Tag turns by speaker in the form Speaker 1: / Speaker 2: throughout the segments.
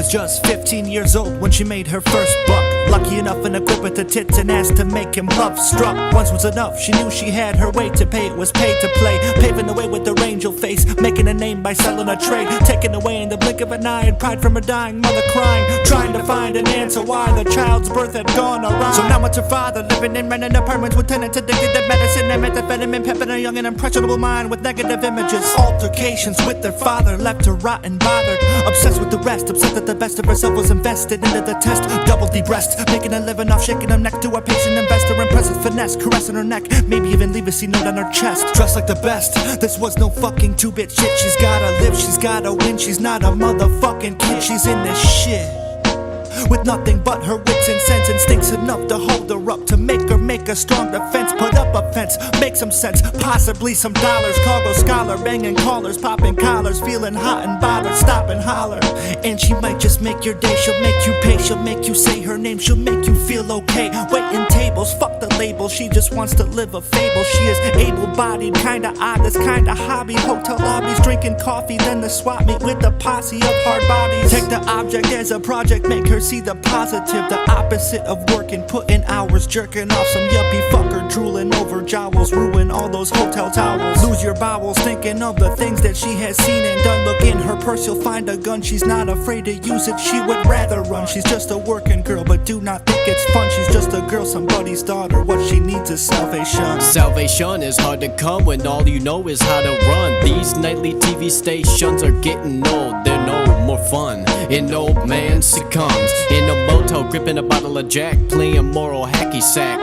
Speaker 1: was just 15 years old when she made her first buck. Lucky enough and equipped with the tits and ass to make him love struck. Once was enough, she knew she had her way to pay. It was paid to play, paving the way with her angel face, making a name by selling a trade, taken away in the blink of an eye, and pride from her dying mother crying, trying to find an answer why the child's birth had gone awry. So now it's her father living in rented apartments with tenants addicted to medicine and methamphetamine, pepping a young and impressionable mind with negative images. Altercations with their father left her rotten bothered, obsessed with the rest, upset that the best of herself was invested into the test. Double D breast, making a living off shaking her neck to a patient investor, impressive finesse, caressing her neck, maybe even leave a C note on her chest. Dressed like the best, this was no fucking 2-bit shit. She's gotta live, she's gotta win, she's not a motherfucking kid. She's in this shit with nothing but her wits and sense, instincts enough to hold her up, to make her make a strong defense, put up a fence, make some sense, possibly some dollars. Cargo scholar, banging callers, popping collars, feeling hot and bothered, stop and holler. And she might just make your day, she'll make you pay, she'll make you say her name, she'll make you feel okay. Waiting tables, fuck the label, she just wants to live a fable. She is able-bodied, kinda odd, this kinda hobby. Hotel lobbies, drinking coffee, then the swap meet with a posse of hard bodies. Take the object as a project, make her see the positive, the opposite of working, putting hours, jerking off some yuppie fucker, drooling over jowls, ruin all those hotel towels. Lose your bowels thinking of the things that she has seen and done. Look in her purse, you'll find a gun, she's not afraid to use it, she would rather run. She's just a working girl, but do not think it's fun. She's just a girl, somebody's daughter, what she needs is salvation.
Speaker 2: Salvation is hard to come when all you know is how to run. These nightly TV stations are getting old, they're no more fun. An old man succumbs in a motel, gripping a bottle of Jack, playing moral hacky sack,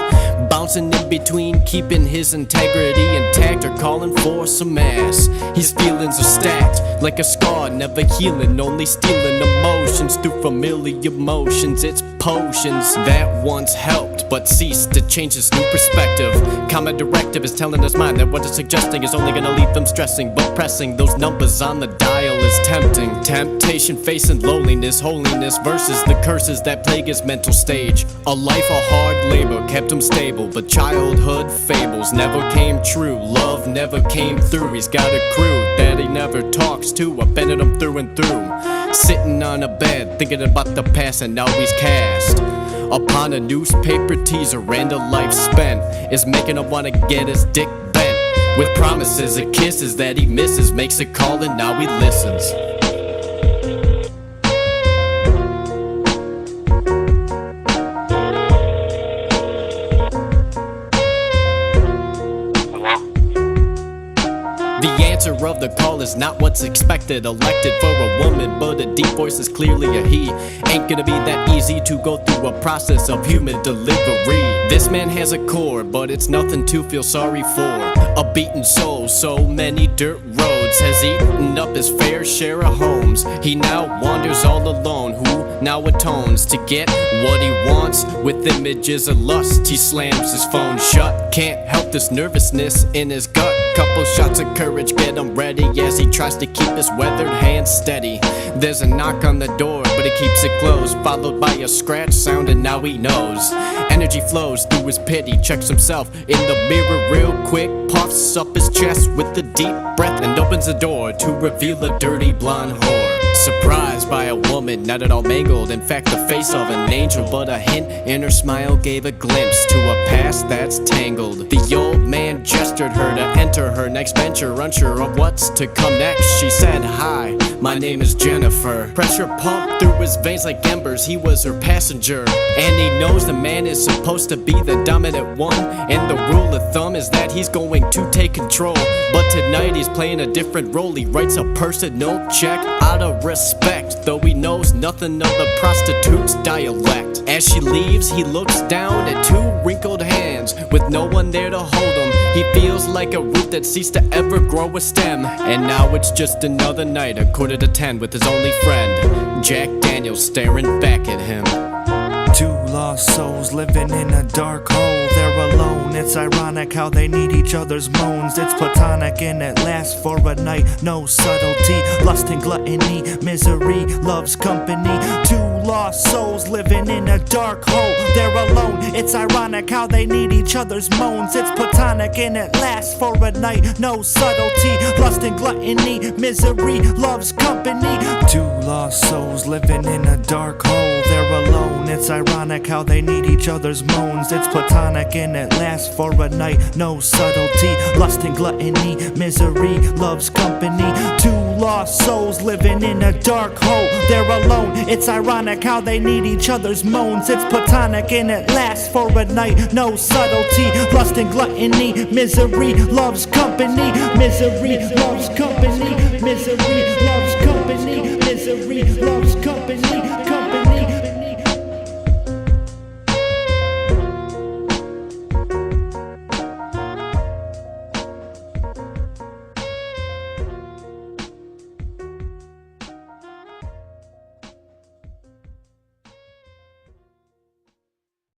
Speaker 2: bouncing in between, keeping his integrity intact, or calling for some ass. His feelings are stacked like a scar, never healing, only stealing emotions through familiar motions. It's potions that once helped but ceased to change his new perspective. Common directive is telling his mind that what it's suggesting is only gonna leave them stressing, but pressing those numbers on the dial is tempting. Temptation facing loneliness, holiness versus the curses that plague his mental stage. A life of hard labor kept him stable, but childhood fables never came true. Love never came through. He's got a crew that he never talks to, abandoned him through and through. Sitting on a bed, thinking about the past, and now he's cast upon a newspaper teaser, and a life spent is making him wanna get his dick bent with promises of kisses that he misses. Makes a call and now he listens. The answer of the call is not what's expected. Elected for a woman, but a deep voice is clearly a he. Ain't gonna be that easy to go through a process of human delivery. This man has a core, but it's nothing to feel sorry for. A beaten soul, so many dirt roads, has eaten up his fair share of homes. He now wanders all alone, who now atones to get what he wants with images of lust. He slams his phone shut, can't help this nervousness in his gut. Couple shots of courage get him ready as he tries to keep his weathered hands steady. There's a knock on the door, but he keeps it closed, followed by a scratch sound, and now he knows. Energy flows through his pit, he checks himself in the mirror real quick, puffs up his chest with a deep breath, and opens the door to reveal a dirty blonde whore. Surprised by a woman, not at all mangled, in fact the face of an angel, but a hint in her smile gave a glimpse to a past that's tangled. The old man gestured her to enter her next venture, unsure of what's to come next. She said, "Hi, my name is Jennifer." Pressure pumped through his veins like embers, he was her passenger, and he knows the man is supposed to be the dominant one, and the rule of thumb is that he's going to take control. But tonight he's playing a different role. He writes a personal check out of respect, though he knows nothing of the prostitute's dialect. As she leaves, he looks down at two wrinkled hands with no one there to hold him. He feels like a root that ceased to ever grow a stem. And now it's just another night, 9:45 with his only friend, Jack Daniels, staring back at him.
Speaker 1: Two lost souls living in a dark hole, they're alone. It's ironic how they need each other's moans. It's platonic and it lasts for a night. No subtlety, lust and gluttony, misery loves company. Two lost souls living in a dark hole, they're alone. It's ironic how they need each other's moans. It's platonic and it lasts for a night. No subtlety, lust and gluttony, misery loves company. Two lost lost souls living in a dark hole. They're alone, it's ironic how they need each other's moans. It's platonic and it lasts for a night. No subtlety, lust and gluttony, misery loves company. Two lost souls living in a dark hole. They're alone, it's ironic how they need each other's moans. It's platonic and it lasts for a night. No subtlety, lust and gluttony, misery loves company. Misery loves company. Misery loves company. Misery loves company.